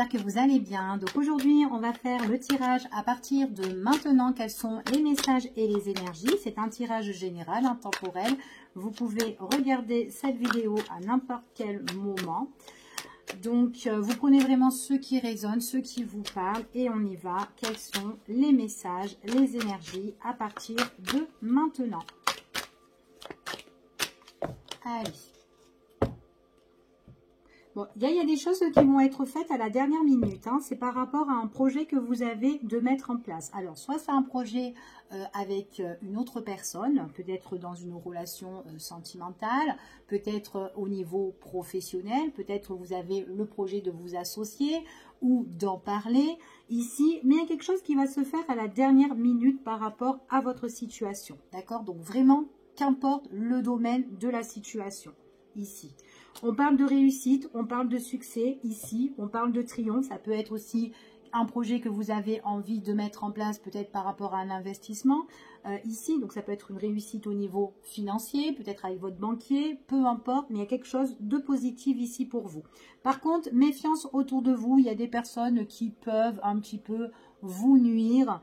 j'espère que vous allez bien. Donc aujourd'hui, on va faire le tirage à partir de maintenant. Quels sont les messages et les énergies? C'est un tirage général, intemporel. Vous pouvez regarder cette vidéo à n'importe quel moment. Donc, vous prenez vraiment ceux qui résonnent, ceux qui vous parlent et on y va. Quels sont les messages, les énergies à partir de maintenant? Allez. Bon, il y a des choses qui vont être faites à la dernière minute. Hein. C'est par rapport à un projet que vous avez de mettre en place. Alors, soit c'est un projet avec une autre personne, peut-être dans une relation sentimentale, peut-être au niveau professionnel, peut-être vous avez le projet de vous associer ou d'en parler ici. Mais il y a quelque chose qui va se faire à la dernière minute par rapport à votre situation. D'accord? Donc, vraiment, qu'importe le domaine de la situation ici. On parle de réussite, on parle de succès ici, on parle de triomphe. Ça peut être aussi un projet que vous avez envie de mettre en place, peut-être par rapport à un investissement ici. Donc ça peut être une réussite au niveau financier, peut-être avec votre banquier, peu importe, mais il y a quelque chose de positif ici pour vous. Par contre, méfiance autour de vous. Il y a des personnes qui peuvent un petit peu vous nuire,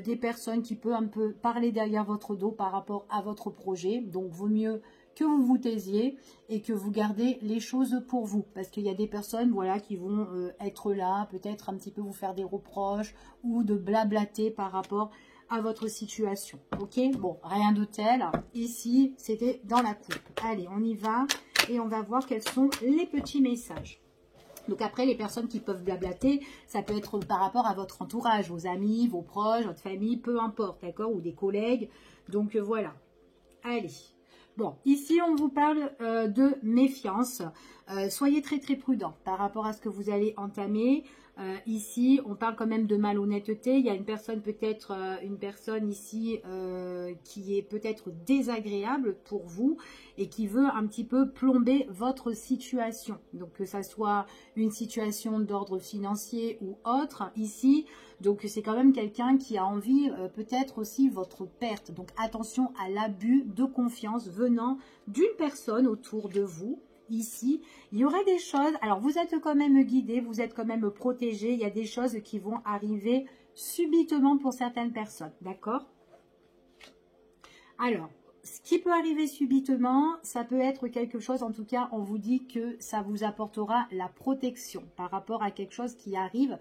des personnes qui peuvent un peu parler derrière votre dos par rapport à votre projet. Donc vaut mieux que vous vous taisiez et que vous gardez les choses pour vous. Parce qu'il y a des personnes voilà, qui vont être là, peut-être un petit peu vous faire des reproches ou de blablater par rapport à votre situation. Ok, bon, rien de tel. Ici, c'était dans la coupe. Allez, on y va et on va voir quels sont les petits messages. Donc après, les personnes qui peuvent blablater, ça peut être par rapport à votre entourage, vos amis, vos proches, votre famille, peu importe, d'accord, ou des collègues. Donc voilà. Allez. Bon, ici, on vous parle de méfiance. Soyez très, très prudent par rapport à ce que vous allez entamer. Ici, on parle quand même de malhonnêteté. Il y a une personne, peut-être une personne ici qui est peut-être désagréable pour vous et qui veut un petit peu plomber votre situation. Donc, que ça soit une situation d'ordre financier ou autre ici. Donc, c'est quand même quelqu'un qui a envie peut-être aussi votre perte. Donc, attention à l'abus de confiance venant d'une personne autour de vous. Ici, il y aurait des choses, alors vous êtes quand même guidé, vous êtes quand même protégé, il y a des choses qui vont arriver subitement pour certaines personnes, d'accord? Alors, ce qui peut arriver subitement, ça peut être quelque chose, en tout cas, on vous dit que ça vous apportera la protection par rapport à quelque chose qui arrive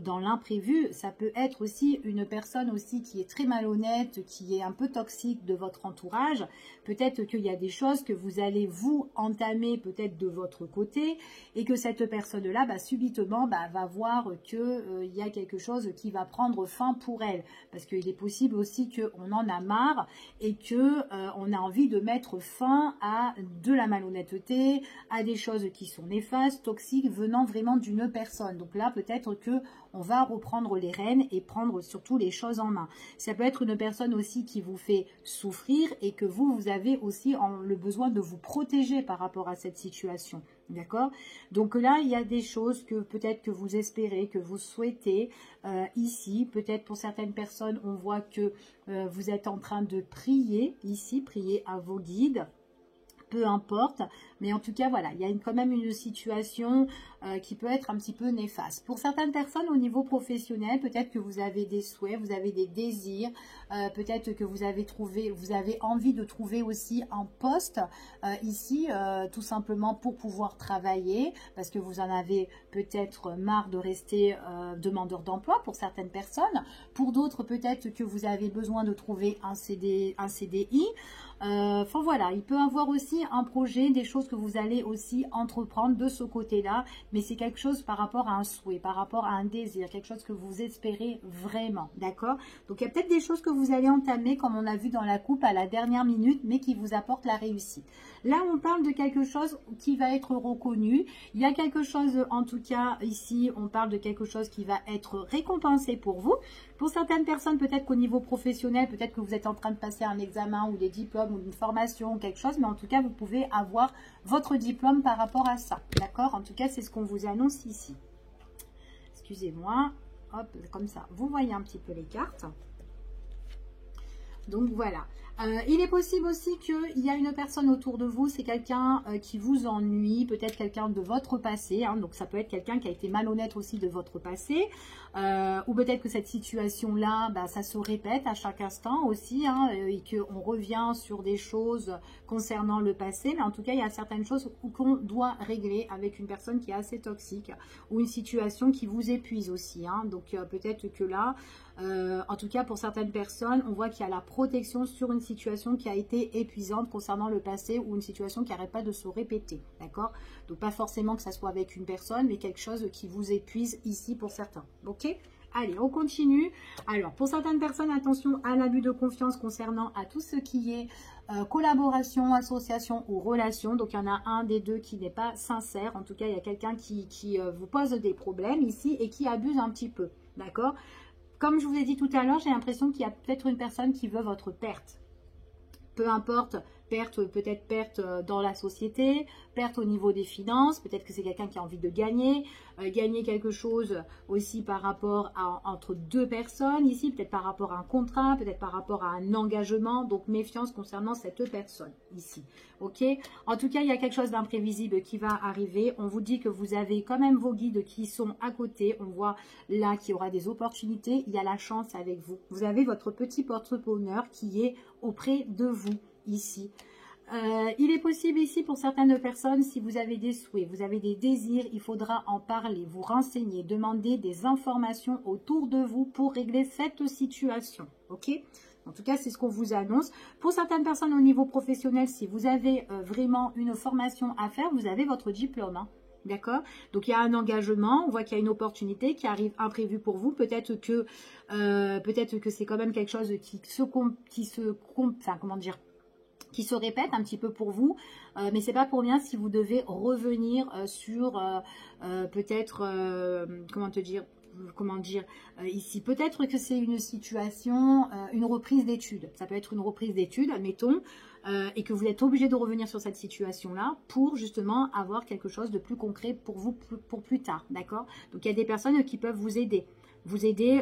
dans l'imprévu. Ça peut être aussi une personne aussi qui est très malhonnête, qui est un peu toxique de votre entourage. Peut-être qu'il y a des choses que vous allez vous entamer peut-être de votre côté et que cette personne-là, subitement, va voir qu'il y a quelque chose qui va prendre fin pour elle. Parce qu'il est possible aussi qu'on en a marre et qu'on a envie de mettre fin à de la malhonnêteté, à des choses qui sont néfastes, toxiques, venant vraiment d'une personne. Donc là, peut-être que on va reprendre les rênes et prendre surtout les choses en main. Ça peut être une personne aussi qui vous fait souffrir et que vous avez aussi le besoin de vous protéger par rapport à cette situation. D'accord? Donc là, il y a des choses que peut-être que vous espérez, que vous souhaitez ici. Peut-être pour certaines personnes, on voit que vous êtes en train de prier ici, prier à vos guides. Peu importe, mais en tout cas, voilà, il y a quand même une situation qui peut être un petit peu néfaste. Pour certaines personnes, au niveau professionnel, peut-être que vous avez des souhaits, vous avez des désirs, peut-être que vous avez envie de trouver aussi un poste ici, tout simplement pour pouvoir travailler, parce que vous en avez peut-être marre de rester demandeur d'emploi pour certaines personnes. Pour d'autres, peut-être que vous avez besoin de trouver un CDI. Enfin voilà, il peut avoir aussi un projet, des choses que vous allez aussi entreprendre de ce côté-là, mais c'est quelque chose par rapport à un souhait, par rapport à un désir, quelque chose que vous espérez vraiment, d'accord? Donc il y a peut-être des choses que vous allez entamer, comme on a vu dans la coupe à la dernière minute, mais qui vous apportent la réussite. Là, on parle de quelque chose qui va être reconnu. Il y a quelque chose, en tout cas, ici, on parle de quelque chose qui va être récompensé pour vous. Pour certaines personnes, peut-être qu'au niveau professionnel, peut-être que vous êtes en train de passer un examen ou des diplômes ou une formation ou quelque chose, mais en tout cas, vous pouvez avoir votre diplôme par rapport à ça. D'accord? En tout cas, c'est ce qu'on vous annonce ici. Excusez-moi. Hop, comme ça. Vous voyez un petit peu les cartes. Donc voilà. Il est possible aussi qu'il y a une personne autour de vous, c'est quelqu'un qui vous ennuie, peut-être quelqu'un de votre passé, hein, donc ça peut être quelqu'un qui a été malhonnête aussi de votre passé, ou peut-être que cette situation-là, bah, ça se répète à chaque instant aussi, hein, et qu'on revient sur des choses concernant le passé, mais en tout cas, il y a certaines choses qu'on doit régler avec une personne qui est assez toxique, ou une situation qui vous épuise aussi, hein, donc peut-être que là, en tout cas pour certaines personnes, on voit qu'il y a la protection sur une situation qui a été épuisante concernant le passé ou une situation qui n'arrête pas de se répéter, d'accord? Donc pas forcément que ça soit avec une personne, mais quelque chose qui vous épuise ici pour certains, ok? Allez, on continue. Alors, pour certaines personnes, attention à l'abus de confiance concernant à tout ce qui est collaboration, association ou relation. Donc, il y en a un des deux qui n'est pas sincère. En tout cas, il y a quelqu'un qui vous pose des problèmes ici et qui abuse un petit peu, d'accord? Comme je vous ai dit tout à l'heure, j'ai l'impression qu'il y a peut-être une personne qui veut votre perte. Peu importe, perte, peut-être perte dans la société, perte au niveau des finances, peut-être que c'est quelqu'un qui a envie de gagner, gagner quelque chose aussi par rapport à entre deux personnes ici, peut-être par rapport à un contrat, peut-être par rapport à un engagement, donc méfiance concernant cette personne ici, ok? En tout cas, il y a quelque chose d'imprévisible qui va arriver, on vous dit que vous avez quand même vos guides qui sont à côté, on voit là qu'il y aura des opportunités, il y a la chance avec vous, vous avez votre petit porte-bonheur qui est auprès de vous ici. Il est possible ici pour certaines personnes, si vous avez des souhaits, vous avez des désirs, il faudra en parler, vous renseigner, demander des informations autour de vous pour régler cette situation, ok? En tout cas, c'est ce qu'on vous annonce. Pour certaines personnes au niveau professionnel, si vous avez vraiment une formation à faire, vous avez votre diplôme, hein. D'accord? Donc, il y a un engagement, on voit qu'il y a une opportunité qui arrive imprévue pour vous. Peut-être que c'est quand même quelque chose qui se répète un petit peu pour vous, mais c'est pas pour rien si vous devez revenir sur peut-être, comment dire, ici, peut-être que c'est une situation, une reprise d'études, ça peut être une reprise d'études, admettons, et que vous êtes obligé de revenir sur cette situation-là pour justement avoir quelque chose de plus concret pour vous pour plus tard, d'accord? Donc il y a des personnes qui peuvent vous aider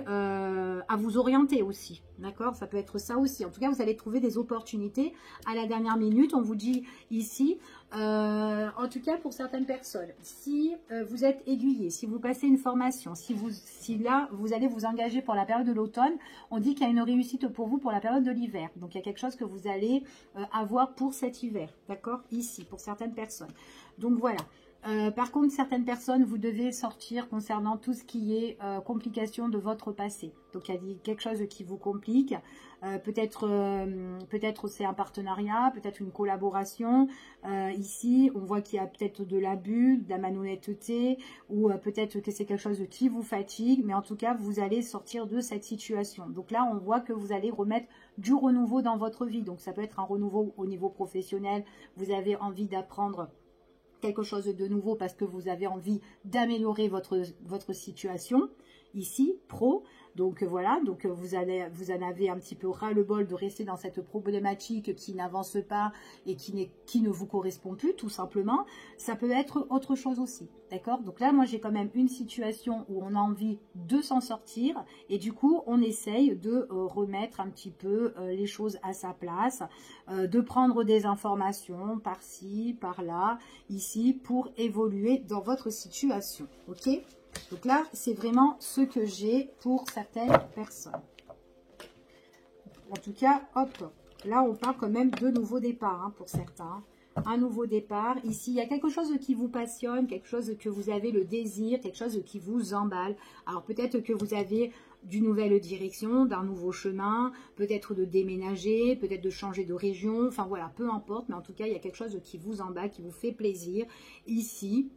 à vous orienter aussi, d'accord? Ça peut être ça aussi. En tout cas, vous allez trouver des opportunités à la dernière minute. On vous dit ici, en tout cas pour certaines personnes, si vous êtes aiguillé, si vous passez une formation, si là, vous allez vous engager pour la période de l'automne, on dit qu'il y a une réussite pour vous pour la période de l'hiver. Donc, il y a quelque chose que vous allez avoir pour cet hiver, d'accord? Ici, pour certaines personnes. Donc, voilà. Par contre, certaines personnes, vous devez sortir concernant tout ce qui est complication de votre passé. Donc, il y a quelque chose qui vous complique. Peut-être c'est un partenariat, peut-être une collaboration. Ici, on voit qu'il y a peut-être de l'abus, de la malhonnêteté, ou peut-être que c'est quelque chose qui vous fatigue. Mais en tout cas, vous allez sortir de cette situation. Donc là, on voit que vous allez remettre du renouveau dans votre vie. Donc, ça peut être un renouveau au niveau professionnel. Vous avez envie d'apprendre quelque chose de nouveau parce que vous avez envie d'améliorer votre situation ici, pro. Donc voilà, donc vous en avez un petit peu ras-le-bol de rester dans cette problématique qui n'avance pas et qui ne vous correspond plus, tout simplement. Ça peut être autre chose aussi, d'accord? Donc là, moi, j'ai quand même une situation où on a envie de s'en sortir et du coup, on essaye de remettre un petit peu les choses à sa place, de prendre des informations par-ci, par-là, ici, pour évoluer dans votre situation, ok? Donc là, c'est vraiment ce que j'ai pour certaines personnes. En tout cas, hop, là, on parle quand même de nouveau départ hein, pour certains. Un nouveau départ. Ici, il y a quelque chose qui vous passionne, quelque chose que vous avez le désir, quelque chose qui vous emballe. Alors, peut-être que vous avez d'une nouvelle direction, d'un nouveau chemin, peut-être de déménager, peut-être de changer de région. Enfin, voilà, peu importe. Mais en tout cas, il y a quelque chose qui vous emballe, qui vous fait plaisir. Ici,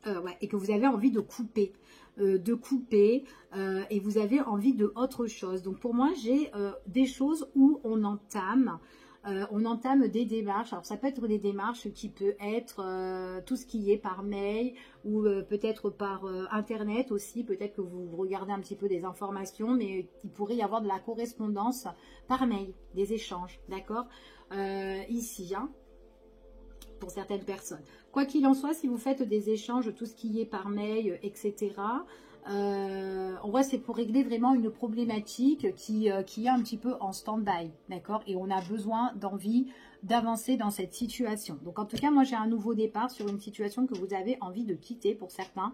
ouais, et que vous avez envie de couper, et vous avez envie de autre chose. Donc pour moi, j'ai des choses où on entame des démarches. Alors ça peut être des démarches qui peut être tout ce qui est par mail ou peut-être par internet aussi. Peut-être que vous regardez un petit peu des informations, mais il pourrait y avoir de la correspondance par mail, des échanges, d'accord? Ici, hein, pour certaines personnes. Quoi qu'il en soit, si vous faites des échanges, tout ce qui est par mail, etc., On voit c'est pour régler vraiment une problématique qui est un petit peu en stand-by, d'accord? Et on a besoin d'envie d'avancer dans cette situation. Donc en tout cas, moi j'ai un nouveau départ sur une situation que vous avez envie de quitter pour certains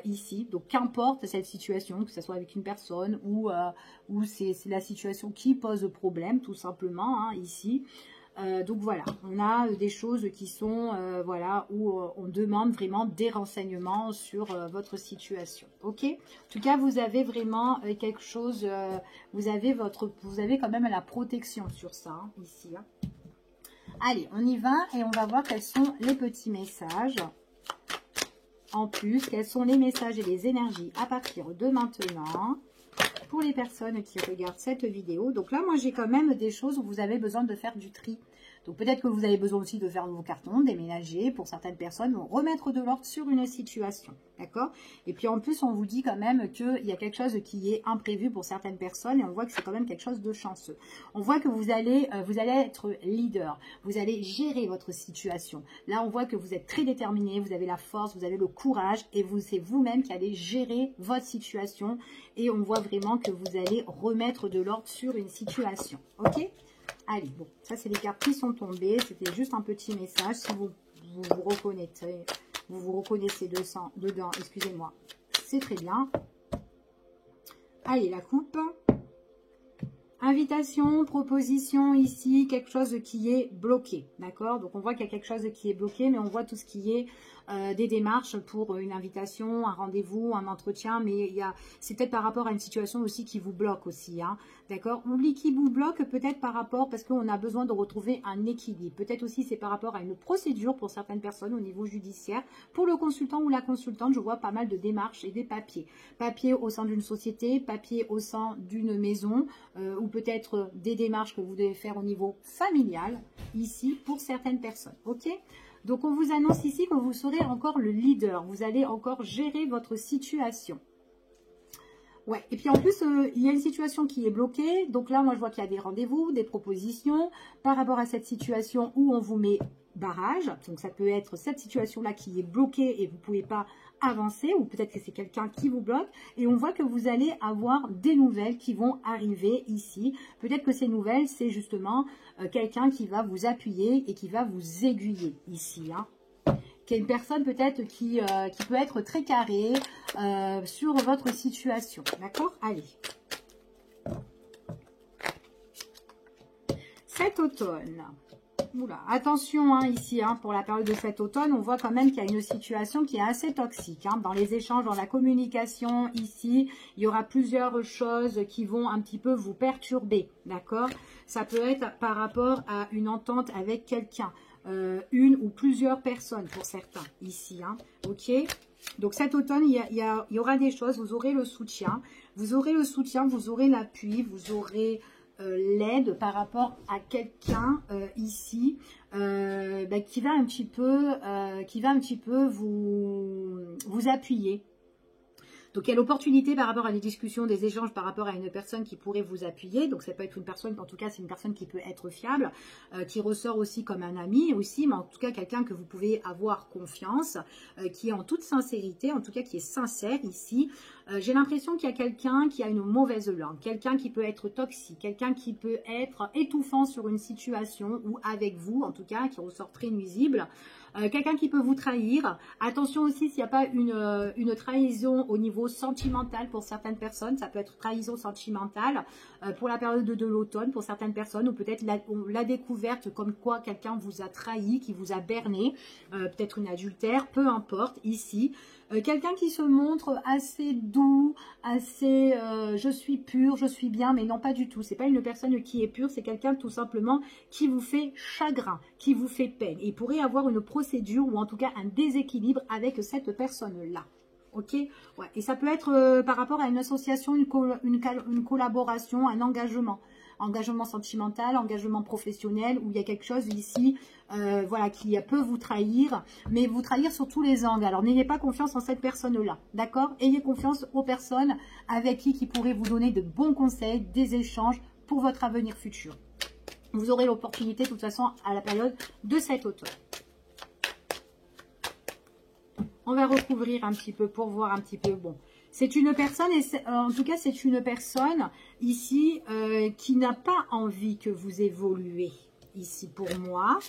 ici. Donc qu'importe cette situation, que ce soit avec une personne ou c'est la situation qui pose problème tout simplement hein, ici. Donc voilà, on a des choses qui sont, voilà, où on demande vraiment des renseignements sur votre situation, ok? En tout cas, vous avez vraiment quelque chose, vous avez quand même la protection sur ça, hein, ici. Hein. Allez, on y va et on va voir quels sont les petits messages. En plus, quels sont les messages et les énergies à partir de maintenant pour les personnes qui regardent cette vidéo. Donc là, moi, j'ai quand même des choses où vous avez besoin de faire du tri. Donc peut-être que vous avez besoin aussi de faire vos cartons, déménager pour certaines personnes, remettre de l'ordre sur une situation, d'accord? Et puis en plus, on vous dit quand même qu'il y a quelque chose qui est imprévu pour certaines personnes et on voit que c'est quand même quelque chose de chanceux. On voit que vous allez être leader, vous allez gérer votre situation. Là, on voit que vous êtes très déterminé, vous avez la force, vous avez le courage et c'est vous-même qui allez gérer votre situation et on voit vraiment que vous allez remettre de l'ordre sur une situation, ok? Allez, bon, ça c'est les cartes qui sont tombées. C'était juste un petit message. Si vous vous reconnaissez dedans, excusez-moi, c'est très bien. Allez, la coupe. Invitation, proposition ici, quelque chose qui est bloqué, d'accord? Donc on voit qu'il y a quelque chose qui est bloqué, mais on voit tout ce qui est des démarches pour une invitation, un rendez-vous, un entretien, mais c'est peut-être par rapport à une situation aussi qui vous bloque aussi, hein, d'accord? Oublie qui vous bloque peut-être par rapport, parce qu'on a besoin de retrouver un équilibre. Peut-être aussi c'est par rapport à une procédure pour certaines personnes au niveau judiciaire. Pour le consultant ou la consultante, je vois pas mal de démarches et des papiers. Papiers au sein d'une société, papiers au sein d'une maison, ou peut-être des démarches que vous devez faire au niveau familial, ici, pour certaines personnes, ok? Donc, on vous annonce ici que vous serez encore le leader. Vous allez encore gérer votre situation. Ouais, et puis en plus, il y a une situation qui est bloquée. Donc là, moi, je vois qu'il y a des rendez-vous, des propositions par rapport à cette situation où on vous met barrage. Donc, ça peut être cette situation-là qui est bloquée et vous ne pouvez pas avancer. Ou peut-être que c'est quelqu'un qui vous bloque. Et on voit que vous allez avoir des nouvelles qui vont arriver ici. Peut-être que ces nouvelles, c'est justement quelqu'un qui va vous appuyer et qui va vous aiguiller ici, hein. Qui est une personne peut-être qui peut être très carrée sur votre situation. D'accord? Allez. Cet automne. Oula, attention hein, ici, hein, pour la période de cet automne, on voit quand même qu'il y a une situation qui est assez toxique. Hein, dans les échanges, dans la communication, ici, il y aura plusieurs choses qui vont un petit peu vous perturber. D'accord? Ça peut être par rapport à une entente avec quelqu'un. Une ou plusieurs personnes pour certains ici, hein, ok? Donc cet automne, il y aura des choses, vous aurez le soutien, vous aurez l'appui, vous aurez l'aide par rapport à quelqu'un ici qui va un petit peu vous appuyer. Donc, il y a l'opportunité par rapport à des discussions, des échanges par rapport à une personne qui pourrait vous appuyer. Donc, ça peut être une personne, en tout cas, c'est une personne qui peut être fiable, qui ressort aussi comme un ami aussi, mais en tout cas, quelqu'un que vous pouvez avoir confiance, qui est en toute sincérité, en tout cas, qui est sincère ici. J'ai l'impression qu'il y a quelqu'un qui a une mauvaise langue, quelqu'un qui peut être toxique, quelqu'un qui peut être étouffant sur une situation ou avec vous, en tout cas, qui ressort très nuisible. Quelqu'un qui peut vous trahir. Attention aussi s'il n'y a pas une trahison au niveau sentimental pour certaines personnes. Ça peut être trahison sentimentale pour la période de l'automne pour certaines personnes. Ou peut-être la découverte comme quoi quelqu'un vous a trahi, qui vous a berné. Peut-être une adultère, peu importe ici. Quelqu'un qui se montre assez doux, assez je suis pur, je suis bien, mais non pas du tout. C'est pas une personne qui est pure, c'est quelqu'un tout simplement qui vous fait chagrin, qui vous fait peine. Et il pourrait avoir une procédure ou en tout cas un déséquilibre avec cette personne-là. Ok, ouais. Et ça peut être par rapport à une association, une collaboration, un engagement. Engagement sentimental, engagement professionnel, où il y a quelque chose ici, voilà, qui peut vous trahir, mais vous trahir sur tous les angles. Alors, n'ayez pas confiance en cette personne-là, d'accord? Ayez confiance aux personnes avec qui pourraient vous donner de bons conseils, des échanges pour votre avenir futur. Vous aurez l'opportunité, de toute façon, à la période de cet automne. On va recouvrir un petit peu pour voir un petit peu, bon, C'est une personne, en tout cas c'est une personne ici qui n'a pas envie que vous évoluez ici pour moi.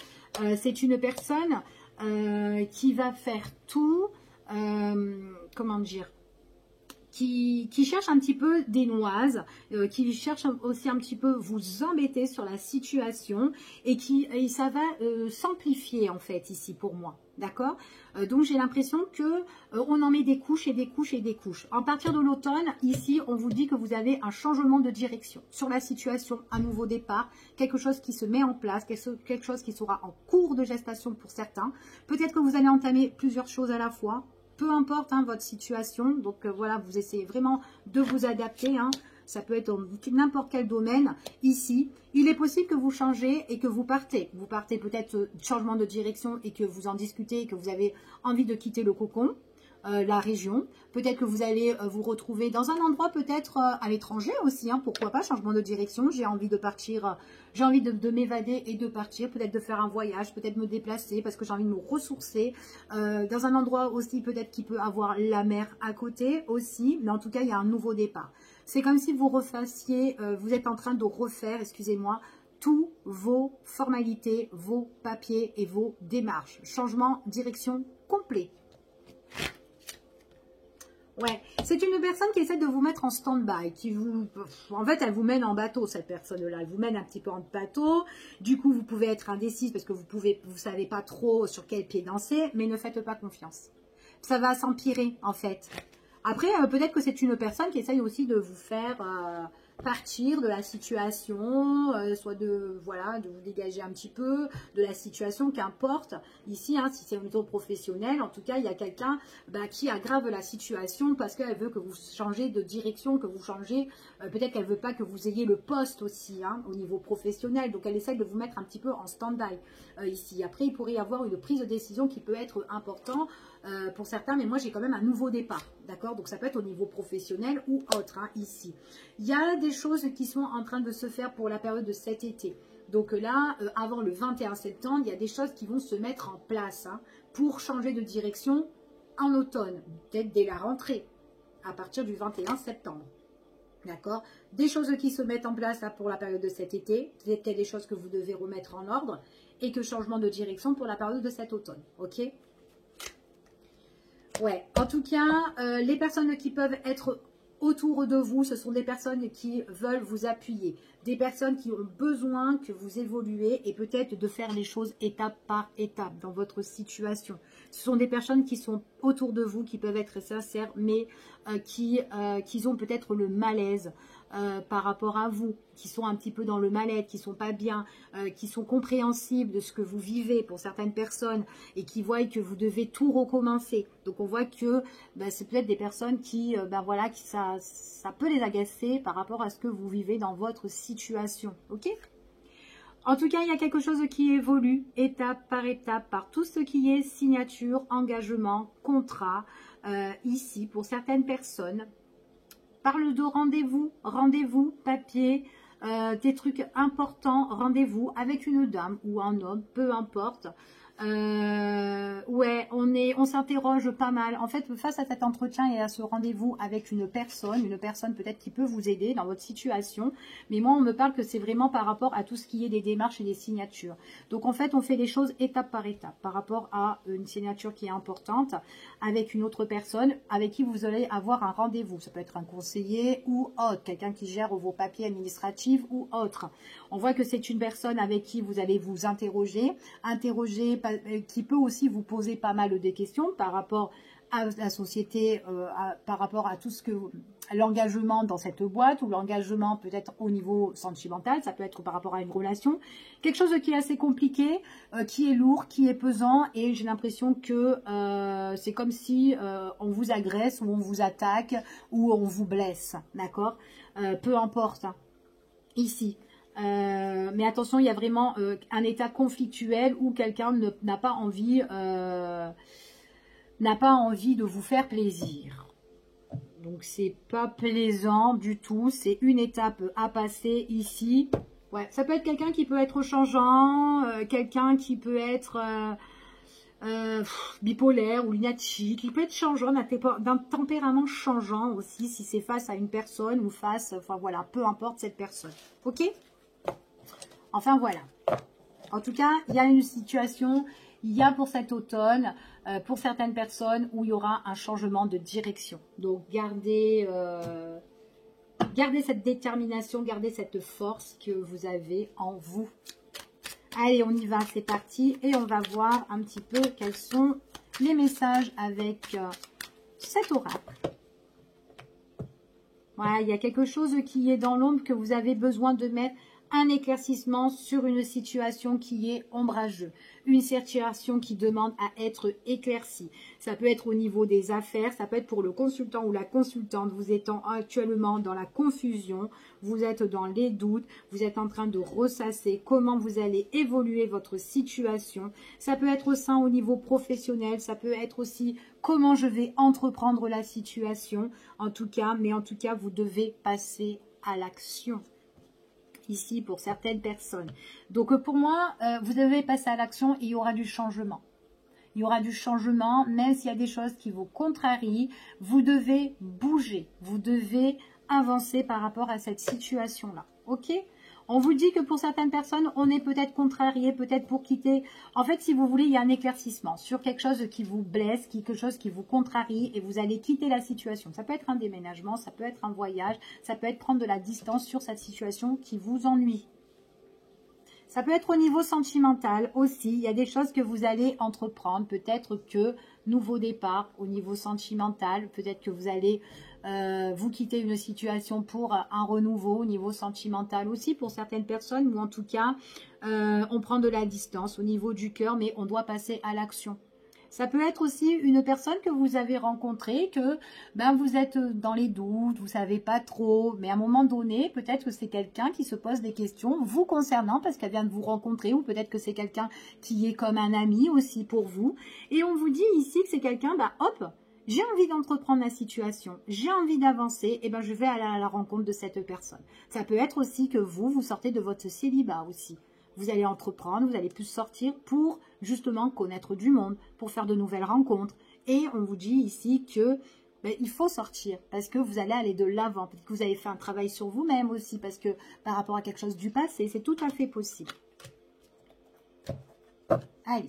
C'est une personne qui va faire tout, comment dire, qui cherche un petit peu des noises, qui cherche aussi un petit peu vous embêter sur la situation et ça va s'amplifier en fait ici pour moi. D'accord? Donc j'ai l'impression que on en met des couches et des couches et des couches. À partir de l'automne, ici, on vous dit que vous avez un changement de direction sur la situation, un nouveau départ, quelque chose qui se met en place, quelque chose qui sera en cours de gestation pour certains. Peut-être que vous allez entamer plusieurs choses à la fois. Peu importe hein, votre situation, donc voilà, vous essayez vraiment de vous adapter. Hein. Ça peut être dans n'importe quel domaine. Ici, il est possible que vous changez et que vous partez. Vous partez peut-être changement de direction et que vous en discutez et que vous avez envie de quitter le cocon, la région. Peut-être que vous allez vous retrouver dans un endroit peut-être à l'étranger aussi. Hein, pourquoi pas, changement de direction. J'ai envie de partir, j'ai envie de m'évader et de partir. Peut-être de faire un voyage, peut-être me déplacer parce que j'ai envie de me ressourcer. Dans un endroit aussi peut-être qui peut avoir la mer à côté aussi. Mais en tout cas, il y a un nouveau départ. C'est comme si vous refassiez, vous êtes en train de refaire, excusez-moi, tous vos formalités, vos papiers et vos démarches. Changement, direction complet. Ouais, c'est une personne qui essaie de vous mettre en stand-by, en fait, elle vous mène en bateau, cette personne-là. Elle vous mène un petit peu en bateau. Du coup, vous pouvez être indécise parce que vous savez pas trop sur quel pied danser, mais ne faites pas confiance. Ça va s'empirer, en fait. Après, peut-être que c'est une personne qui essaye aussi de vous faire partir de la situation, soit de vous dégager un petit peu de la situation, qu'importe. Ici, hein, si c'est au niveau professionnel, en tout cas, il y a quelqu'un qui aggrave la situation parce qu'elle veut que vous changez de direction, que vous changez. Peut-être qu'elle veut pas que vous ayez le poste aussi hein, au niveau professionnel. Donc, elle essaye de vous mettre un petit peu en stand-by ici. Après, il pourrait y avoir une prise de décision qui peut être importante. Pour certains, mais moi j'ai quand même un nouveau départ, d'accord? Donc ça peut être au niveau professionnel ou autre, hein, ici. Il y a des choses qui sont en train de se faire pour la période de cet été. Donc là, avant le 21 septembre, il y a des choses qui vont se mettre en place hein, pour changer de direction en automne, peut-être dès la rentrée, à partir du 21 septembre. D'accord? Des choses qui se mettent en place là, pour la période de cet été, peut-être des choses que vous devez remettre en ordre, et que changement de direction pour la période de cet automne, ok? Ouais, en tout cas, les personnes qui peuvent être autour de vous, ce sont des personnes qui veulent vous appuyer, des personnes qui ont besoin que vous évoluez et peut-être de faire les choses étape par étape dans votre situation. Ce sont des personnes qui sont autour de vous, qui peuvent être sincères, mais qui ont peut-être le malaise par rapport à vous, qui sont un petit peu dans le mal-être, qui sont pas bien, qui sont compréhensibles de ce que vous vivez pour certaines personnes et qui voient que vous devez tout recommencer. Donc on voit que c'est peut-être des personnes qui, ça peut les agacer par rapport à ce que vous vivez dans votre situation. Ok ? En tout cas, il y a quelque chose qui évolue étape par étape par tout ce qui est signature, engagement, contrat, ici pour certaines personnes. Parle de rendez-vous, papier, des trucs importants, rendez-vous avec une dame ou un homme, peu importe. Ouais, on s'interroge pas mal. En fait, face à cet entretien et à ce rendez-vous avec une personne peut-être qui peut vous aider dans votre situation. Mais moi, on me parle que c'est vraiment par rapport à tout ce qui est des démarches et des signatures. Donc, en fait, on fait les choses étape par étape par rapport à une signature qui est importante avec une autre personne avec qui vous allez avoir un rendez-vous. Ça peut être un conseiller ou autre, quelqu'un qui gère vos papiers administratifs ou autre. On voit que c'est une personne avec qui vous allez vous interroger qui peut aussi vous poser pas mal de questions par rapport à la société, par rapport à tout ce que l'engagement dans cette boîte ou l'engagement peut-être au niveau sentimental, ça peut être par rapport à une relation, quelque chose qui est assez compliqué, qui est lourd, qui est pesant et j'ai l'impression que c'est comme si on vous agresse ou on vous attaque ou on vous blesse, d'accord, peu importe, hein, ici. Mais attention, il y a vraiment un état conflictuel où quelqu'un n'a pas envie de vous faire plaisir. Donc c'est pas plaisant du tout, c'est une étape à passer ici. Ouais, ça peut être quelqu'un qui peut être changeant, quelqu'un qui peut être bipolaire ou lunatique, il peut être changeant, d'un tempérament changeant aussi, si c'est face à une personne ou face, enfin voilà, peu importe cette personne, ok? Enfin voilà, en tout cas, il y a une situation, il y a pour cet automne, pour certaines personnes, où il y aura un changement de direction, donc gardez cette détermination, gardez cette force que vous avez en vous. Allez, on y va, c'est parti. Et on va voir un petit peu quels sont les messages avec cet oracle. Voilà, il y a quelque chose qui est dans l'ombre que vous avez besoin de mettre un éclaircissement sur une situation qui est ombrageuse. Une situation qui demande à être éclaircie. Ça peut être au niveau des affaires, ça peut être pour le consultant ou la consultante. Vous êtes actuellement dans la confusion, vous êtes dans les doutes, vous êtes en train de ressasser comment vous allez évoluer votre situation. Ça peut être au niveau professionnel, ça peut être aussi comment je vais entreprendre la situation. En tout cas, vous devez passer à l'action. Ici pour certaines personnes. Donc pour moi, vous devez passer à l'action et il y aura du changement. Il y aura du changement, même s'il y a des choses qui vous contrarient, vous devez bouger, vous devez avancer par rapport à cette situation-là. Ok ? On vous dit que pour certaines personnes, on est peut-être contrarié, peut-être pour quitter. En fait, si vous voulez, il y a un éclaircissement sur quelque chose qui vous blesse, quelque chose qui vous contrarie et vous allez quitter la situation. Ça peut être un déménagement, ça peut être un voyage, ça peut être prendre de la distance sur cette situation qui vous ennuie. Ça peut être au niveau sentimental aussi. Il y a des choses que vous allez entreprendre. Peut-être que nouveau départ au niveau sentimental. Peut-être que vous allez vous quitter une situation pour un renouveau au niveau sentimental aussi pour certaines personnes. Ou en tout cas, on prend de la distance au niveau du cœur, mais on doit passer à l'action. Ça peut être aussi une personne que vous avez rencontrée, que vous êtes dans les doutes, vous ne savez pas trop, mais à un moment donné, peut-être que c'est quelqu'un qui se pose des questions vous concernant parce qu'elle vient de vous rencontrer, ou peut-être que c'est quelqu'un qui est comme un ami aussi pour vous. Et on vous dit ici que c'est quelqu'un, hop, j'ai envie d'entreprendre la situation, j'ai envie d'avancer, et je vais aller à la rencontre de cette personne. Ça peut être aussi que vous sortez de votre célibat aussi. Vous allez entreprendre, vous allez plus sortir pour justement connaître du monde, pour faire de nouvelles rencontres. Et on vous dit ici que il faut sortir parce que vous allez aller de l'avant. Peut-être que vous avez fait un travail sur vous-même aussi parce que par rapport à quelque chose du passé, c'est tout à fait possible. Allez.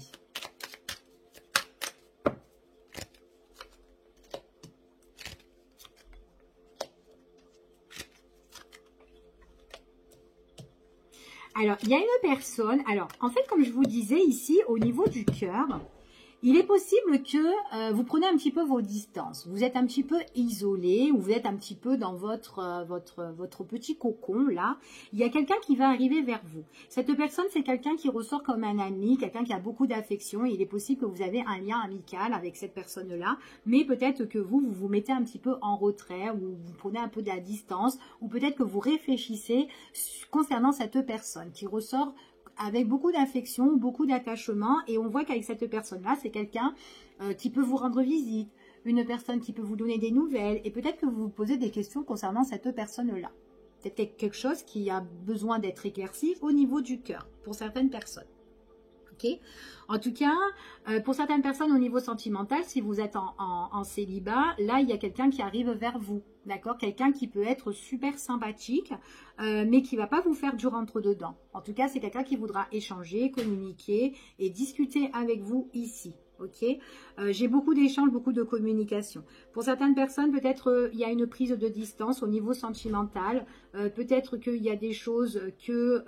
Alors, il y a une personne, alors en fait, comme je vous disais ici, au niveau du cœur, il est possible que vous preniez un petit peu vos distances. Vous êtes un petit peu isolé ou vous êtes un petit peu dans votre petit cocon là. Il y a quelqu'un qui va arriver vers vous. Cette personne, c'est quelqu'un qui ressort comme un ami, quelqu'un qui a beaucoup d'affection. Il est possible que vous avez un lien amical avec cette personne-là, mais peut-être que vous vous mettez un petit peu en retrait ou vous prenez un peu de la distance ou peut-être que vous réfléchissez concernant cette personne qui ressort avec beaucoup d'affection, beaucoup d'attachement, et on voit qu'avec cette personne-là, c'est quelqu'un qui peut vous rendre visite, une personne qui peut vous donner des nouvelles, et peut-être que vous vous posez des questions concernant cette personne-là. Peut-être quelque chose qui a besoin d'être éclairci au niveau du cœur, pour certaines personnes. Okay. En tout cas, pour certaines personnes au niveau sentimental, si vous êtes en célibat, là, il y a quelqu'un qui arrive vers vous, d'accord? Quelqu'un qui peut être super sympathique, mais qui ne va pas vous faire du rentre-dedans. En tout cas, c'est quelqu'un qui voudra échanger, communiquer et discuter avec vous ici. Ok, j'ai beaucoup d'échanges, beaucoup de communication. Pour certaines personnes, peut-être il y a une prise de distance au niveau sentimental. Peut-être qu'il y a des choses que...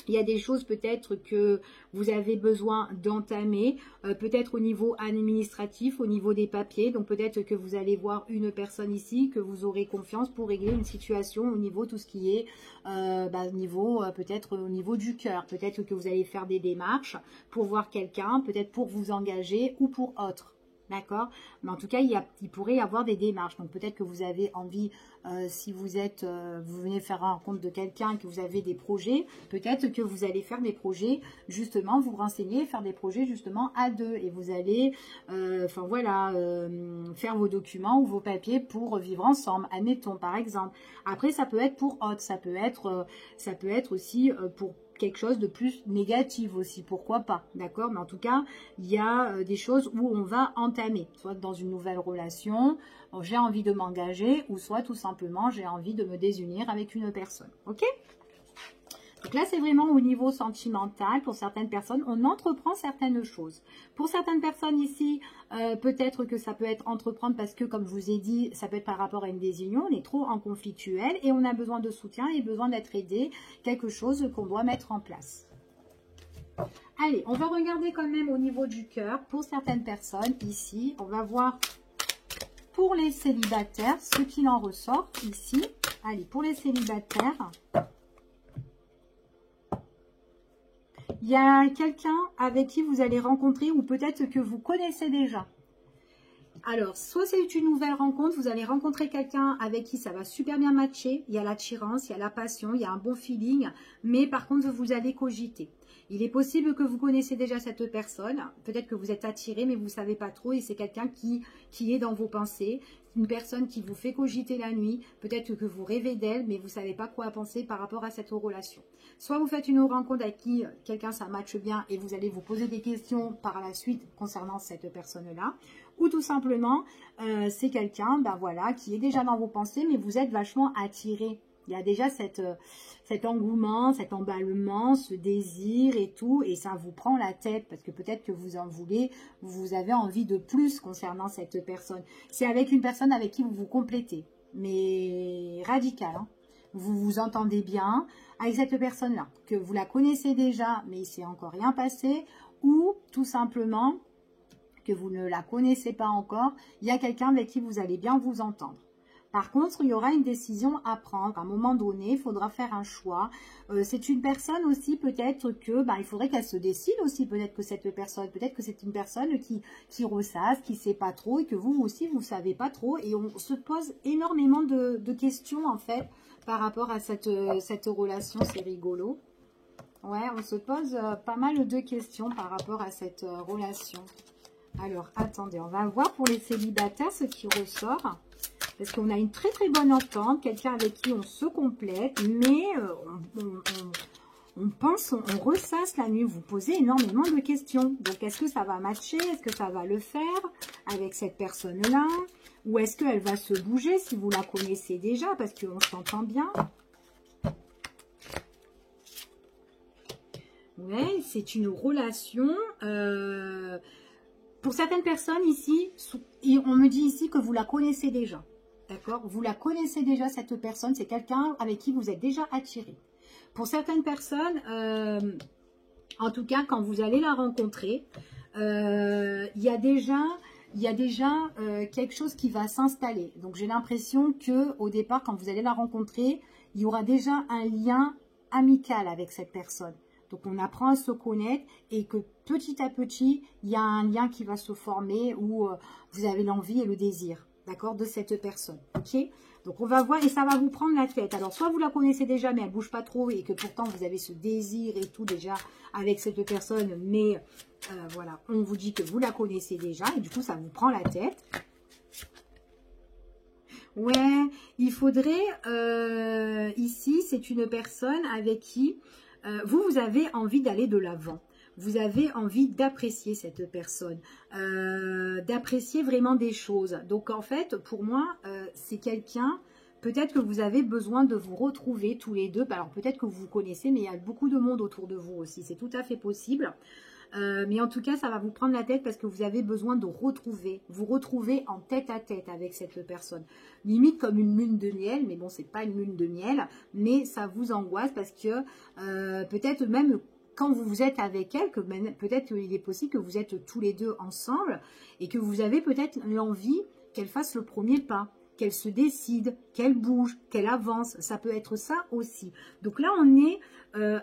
il y a des choses peut-être que vous avez besoin d'entamer, peut-être au niveau administratif, au niveau des papiers. Donc peut-être que vous allez voir une personne ici, que vous aurez confiance pour régler une situation au niveau tout ce qui est, peut-être au niveau du cœur. Peut-être que vous allez faire des démarches pour voir quelqu'un, peut-être pour vous engager ou pour autre. D'accord? Mais en tout cas, il pourrait y avoir des démarches. Donc peut-être que vous avez envie, si vous venez faire la rencontre de quelqu'un, que vous avez des projets, peut-être que vous allez faire des projets, justement, vous renseigner, faire des projets justement à deux. Et vous allez, faire vos documents ou vos papiers pour vivre ensemble, admettons par exemple. Après, ça peut être pour autre, ça peut être aussi pour quelque chose de plus négatif aussi, pourquoi pas, d'accord? Mais en tout cas, il y a des choses où on va entamer, soit dans une nouvelle relation, j'ai envie de m'engager, ou soit tout simplement, j'ai envie de me désunir avec une personne, ok? Donc là, c'est vraiment au niveau sentimental. Pour certaines personnes, on entreprend certaines choses. Pour certaines personnes ici, peut-être que ça peut être entreprendre parce que, comme je vous ai dit, ça peut être par rapport à une désunion. On est trop en conflictuel et on a besoin de soutien et besoin d'être aidé. Quelque chose qu'on doit mettre en place. Allez, on va regarder quand même au niveau du cœur. Pour certaines personnes, ici, on va voir pour les célibataires, ce qu'il en ressort ici. Allez, pour les célibataires... Il y a quelqu'un avec qui vous allez rencontrer ou peut-être que vous connaissez déjà. Alors, soit c'est une nouvelle rencontre, vous allez rencontrer quelqu'un avec qui ça va super bien matcher. Il y a l'attirance, il y a la passion, il y a un bon feeling. Mais par contre, vous allez cogiter. Il est possible que vous connaissez déjà cette personne. Peut-être que vous êtes attiré, mais vous ne savez pas trop. Et c'est quelqu'un qui est dans vos pensées. Une personne qui vous fait cogiter la nuit. Peut-être que vous rêvez d'elle, mais vous ne savez pas quoi penser par rapport à cette relation. Soit vous faites une rencontre avec qui quelqu'un ça matche bien et vous allez vous poser des questions par la suite concernant cette personne-là. Ou tout simplement, c'est quelqu'un ben voilà, qui est déjà dans vos pensées, mais vous êtes vachement attiré. Il y a déjà cet engouement, cet emballement, ce désir et tout, et ça vous prend la tête, parce que peut-être que vous en voulez, vous avez envie de plus concernant cette personne. C'est avec une personne avec qui vous vous complétez, mais radical, hein. Vous vous entendez bien avec cette personne-là, que vous la connaissez déjà, mais il ne s'est encore rien passé, ou tout simplement que vous ne la connaissez pas encore, il y a quelqu'un avec qui vous allez bien vous entendre. Par contre, il y aura une décision à prendre. À un moment donné, il faudra faire un choix. C'est une personne aussi, peut-être que, il faudrait qu'elle se décide aussi, peut-être que cette personne, peut-être que c'est une personne qui ressasse, qui ne sait pas trop, et que vous aussi, vous ne savez pas trop. Et on se pose énormément de questions, en fait, par rapport à cette relation. C'est rigolo. Ouais, on se pose pas mal de questions par rapport à cette relation. Alors, attendez, on va voir pour les célibataires ce qui ressort. Parce qu'on a une très très bonne entente, quelqu'un avec qui on se complète, mais on pense, on ressasse la nuit, vous posez énormément de questions. Donc, est-ce que ça va matcher? Est-ce que ça va le faire avec cette personne-là? Ou est-ce qu'elle va se bouger si vous la connaissez déjà? Parce qu'on s'entend bien. Ouais, c'est une relation... pour certaines personnes ici, on me dit ici que vous la connaissez déjà. D'accord? Vous la connaissez déjà, cette personne. C'est quelqu'un avec qui vous êtes déjà attiré. Pour certaines personnes, en tout cas, quand vous allez la rencontrer, il y a déjà quelque chose qui va s'installer. Donc, j'ai l'impression qu'au départ, quand vous allez la rencontrer, il y aura déjà un lien amical avec cette personne. Donc, on apprend à se connaître et que petit à petit, il y a un lien qui va se former où vous avez l'envie et le désir, d'accord, de cette personne, ok? Donc, on va voir et ça va vous prendre la tête. Alors, soit vous la connaissez déjà, mais elle ne bouge pas trop et que pourtant, vous avez ce désir et tout déjà avec cette personne, mais voilà, on vous dit que vous la connaissez déjà et du coup, ça vous prend la tête. Ouais, il faudrait, ici, c'est une personne avec qui vous avez envie d'aller de l'avant. Vous avez envie d'apprécier cette personne, d'apprécier vraiment des choses. Donc, en fait, pour moi, c'est quelqu'un, peut-être que vous avez besoin de vous retrouver tous les deux. Alors, peut-être que vous vous connaissez, mais il y a beaucoup de monde autour de vous aussi. C'est tout à fait possible. Mais en tout cas, ça va vous prendre la tête parce que vous avez besoin de vous retrouver en tête-à-tête avec cette personne. Limite comme une lune de miel, mais bon, c'est pas une lune de miel, mais ça vous angoisse parce que peut-être même quand vous êtes avec elle, que peut-être il est possible que vous êtes tous les deux ensemble et que vous avez peut-être l'envie qu'elle fasse le premier pas, qu'elle se décide, qu'elle bouge, qu'elle avance. Ça peut être ça aussi. Donc là, on est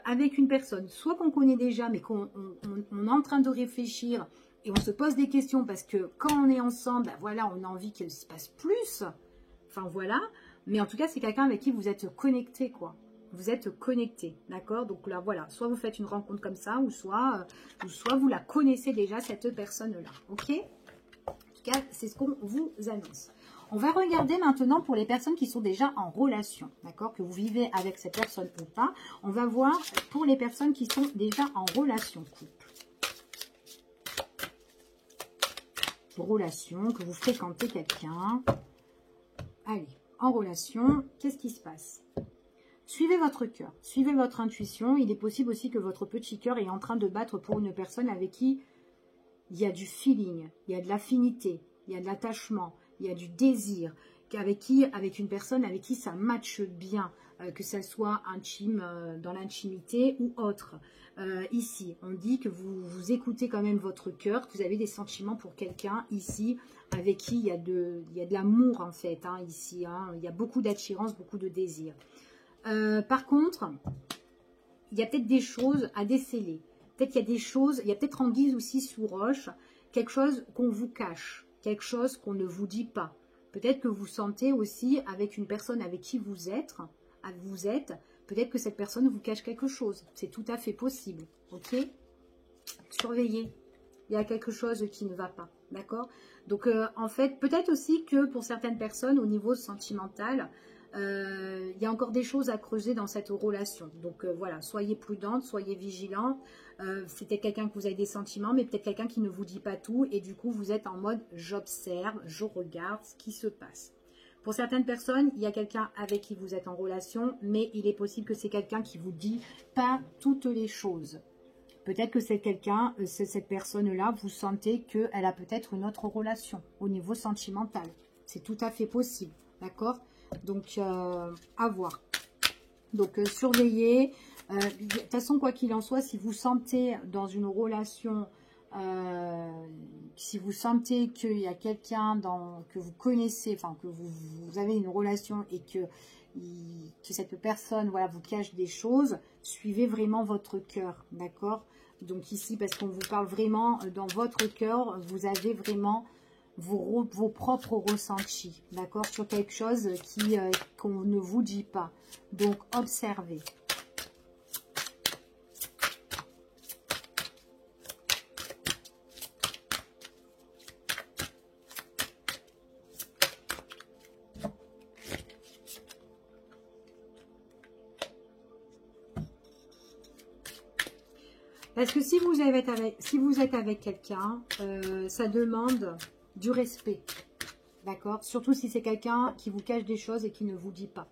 avec une personne, soit qu'on connaît déjà, mais qu'on est en train de réfléchir et on se pose des questions parce que quand on est ensemble, voilà, on a envie qu'il se passe plus. Enfin, voilà. Mais en tout cas, c'est quelqu'un avec qui vous êtes connecté, quoi. Vous êtes connecté, d'accord? Donc là, voilà, soit vous faites une rencontre comme ça, ou soit vous la connaissez déjà, cette personne-là, ok? En tout cas, c'est ce qu'on vous annonce. On va regarder maintenant pour les personnes qui sont déjà en relation, d'accord, que vous vivez avec cette personne ou pas. On va voir pour les personnes qui sont déjà en relation couple. Relation, que vous fréquentez quelqu'un. Allez, en relation, qu'est-ce qui se passe? Suivez votre cœur, suivez votre intuition. Il est possible aussi que votre petit cœur est en train de battre pour une personne avec qui il y a du feeling, il y a de l'affinité, il y a de l'attachement, il y a du désir, avec une personne avec qui ça matche bien, que ça soit intime, dans l'intimité ou autre. Ici, on dit que vous écoutez quand même votre cœur, que vous avez des sentiments pour quelqu'un ici, avec qui il y a de l'amour en fait, hein, ici. Hein, il y a beaucoup d'attirance, beaucoup de désir. Par contre, il y a peut-être des choses à déceler. Peut-être qu'il y a des choses, il y a peut-être anguille aussi sous roche, quelque chose qu'on vous cache, quelque chose qu'on ne vous dit pas. Peut-être que vous sentez aussi avec une personne avec qui vous êtes, peut-être que cette personne vous cache quelque chose. C'est tout à fait possible, ok? Surveillez, il y a quelque chose qui ne va pas, d'accord? Donc, en fait, peut-être aussi que pour certaines personnes, au niveau sentimental, il y a encore des choses à creuser dans cette relation. Donc, voilà, soyez prudente, soyez vigilante. C'est peut-être quelqu'un que vous avez des sentiments, mais peut-être quelqu'un qui ne vous dit pas tout. Et du coup, vous êtes en mode, j'observe, je regarde ce qui se passe. Pour certaines personnes, il y a quelqu'un avec qui vous êtes en relation, mais il est possible que c'est quelqu'un qui vous dit pas toutes les choses. Peut-être que c'est quelqu'un, cette personne-là, vous sentez qu'elle a peut-être une autre relation au niveau sentimental. C'est tout à fait possible, d'accord? Donc, à voir. Donc, surveillez. De toute façon, quoi qu'il en soit, si vous sentez dans une relation, si vous sentez qu'il y a quelqu'un que vous connaissez, enfin, que vous avez une relation et que cette personne, voilà, vous cache des choses, suivez vraiment votre cœur, d'accord? Donc ici, parce qu'on vous parle vraiment dans votre cœur, vous avez vraiment vos propres ressentis, d'accord, sur quelque chose qu'on ne vous dit pas. Donc, observez. Parce que si vous êtes avec quelqu'un, ça demande du respect, d'accord? Surtout si c'est quelqu'un qui vous cache des choses et qui ne vous dit pas.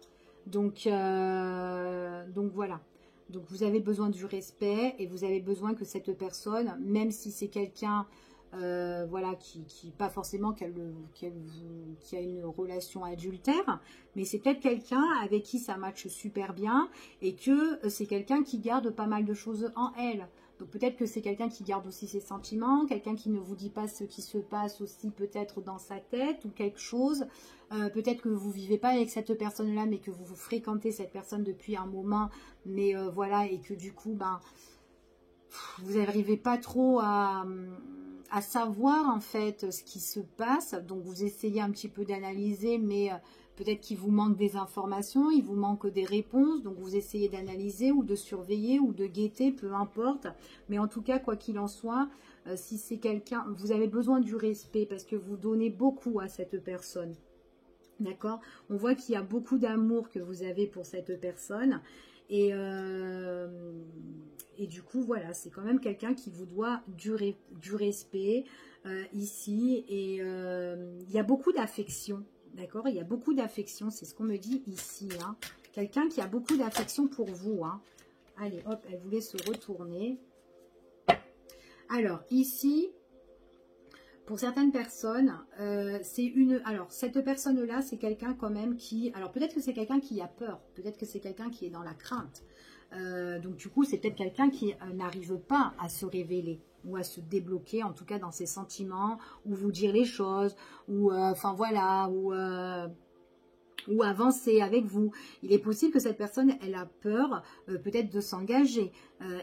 Donc voilà. Donc vous avez besoin du respect et vous avez besoin que cette personne, même si c'est quelqu'un, voilà, qui pas forcément qui a une relation adultère, mais c'est peut-être quelqu'un avec qui ça matche super bien et que c'est quelqu'un qui garde pas mal de choses en elle. Donc peut-être que c'est quelqu'un qui garde aussi ses sentiments, quelqu'un qui ne vous dit pas ce qui se passe aussi peut-être dans sa tête ou quelque chose. Peut-être que vous ne vivez pas avec cette personne-là, mais que vous fréquentez cette personne depuis un moment, mais voilà, et que du coup, ben, vous n'arrivez pas trop à savoir en fait ce qui se passe. Donc vous essayez un petit peu d'analyser, mais peut-être qu'il vous manque des informations, il vous manque des réponses, donc vous essayez d'analyser ou de surveiller ou de guetter, peu importe. Mais en tout cas, quoi qu'il en soit, si c'est quelqu'un, vous avez besoin du respect parce que vous donnez beaucoup à cette personne. D'accord? On voit qu'il y a beaucoup d'amour que vous avez pour cette personne. Et du coup, voilà, c'est quand même quelqu'un qui vous doit du respect ici. Et il y a beaucoup d'affection. D'accord? Il y a beaucoup d'affection, c'est ce qu'on me dit ici. Hein. Quelqu'un qui a beaucoup d'affection pour vous. Hein. Allez, hop, elle voulait se retourner. Alors, ici, pour certaines personnes, alors, cette personne-là, c'est quelqu'un quand même qui... Alors, peut-être que c'est quelqu'un qui a peur. Peut-être que c'est quelqu'un qui est dans la crainte. Donc, du coup, c'est peut-être quelqu'un qui n'arrive pas à se révéler ou à se débloquer, en tout cas dans ses sentiments, ou vous dire les choses, ou enfin voilà, ou avancer avec vous. Il est possible que cette personne, elle a peur peut-être de s'engager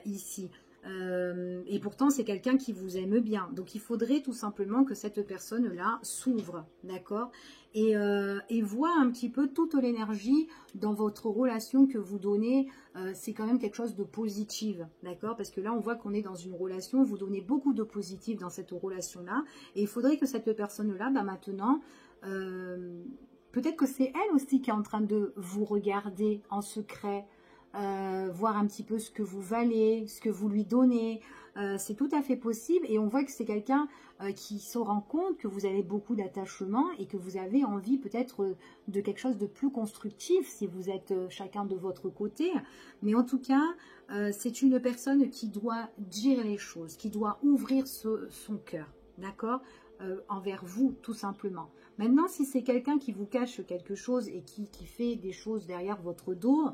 ici. Et pourtant, c'est quelqu'un qui vous aime bien. Donc, il faudrait tout simplement que cette personne-là s'ouvre, d'accord, et voit un petit peu toute l'énergie dans votre relation que vous donnez. C'est quand même quelque chose de positif, d'accord, parce que là, on voit qu'on est dans une relation, vous donnez beaucoup de positif dans cette relation-là, et il faudrait que cette personne-là, bah, maintenant, Peut-être que c'est elle aussi qui est en train de vous regarder en secret, voir un petit peu ce que vous valez, ce que vous lui donnez. C'est tout à fait possible et on voit que c'est quelqu'un qui se rend compte que vous avez beaucoup d'attachement et que vous avez envie peut-être de quelque chose de plus constructif si vous êtes chacun de votre côté. Mais en tout cas, c'est une personne qui doit dire les choses, qui doit ouvrir son cœur, d'accord, envers vous tout simplement. Maintenant, si c'est quelqu'un qui vous cache quelque chose et qui fait des choses derrière votre dos,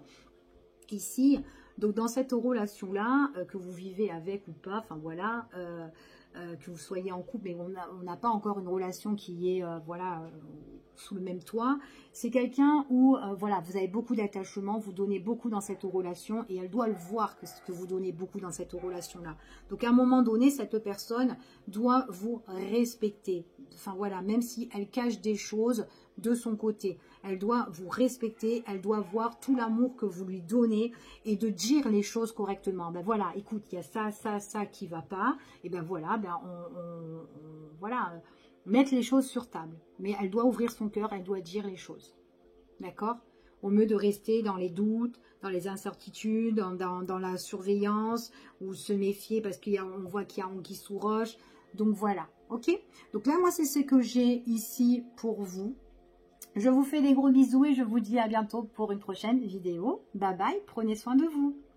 ici, donc dans cette relation-là, que vous vivez avec ou pas, enfin voilà, que vous soyez en couple, mais on n'a pas encore une relation qui est, voilà, sous le même toit, c'est quelqu'un où, voilà, vous avez beaucoup d'attachement, vous donnez beaucoup dans cette relation, et elle doit le voir que vous donnez beaucoup dans cette relation-là. Donc à un moment donné, cette personne doit vous respecter. Enfin voilà, même si elle cache des choses de son côté, elle doit vous respecter, elle doit voir tout l'amour que vous lui donnez et de dire les choses correctement. Ben voilà, écoute, il y a ça, ça, ça qui va pas, et ben voilà, ben voilà, mettre les choses sur table. Mais elle doit ouvrir son cœur, elle doit dire les choses. D'accord? Au mieux de rester dans les doutes, dans les incertitudes, dans la surveillance, ou se méfier parce qu'on voit qu'il y a anguille sous roche. Donc voilà, ok? Donc là, moi, c'est ce que j'ai ici pour vous. Je vous fais des gros bisous et je vous dis à bientôt pour une prochaine vidéo. Bye bye, prenez soin de vous.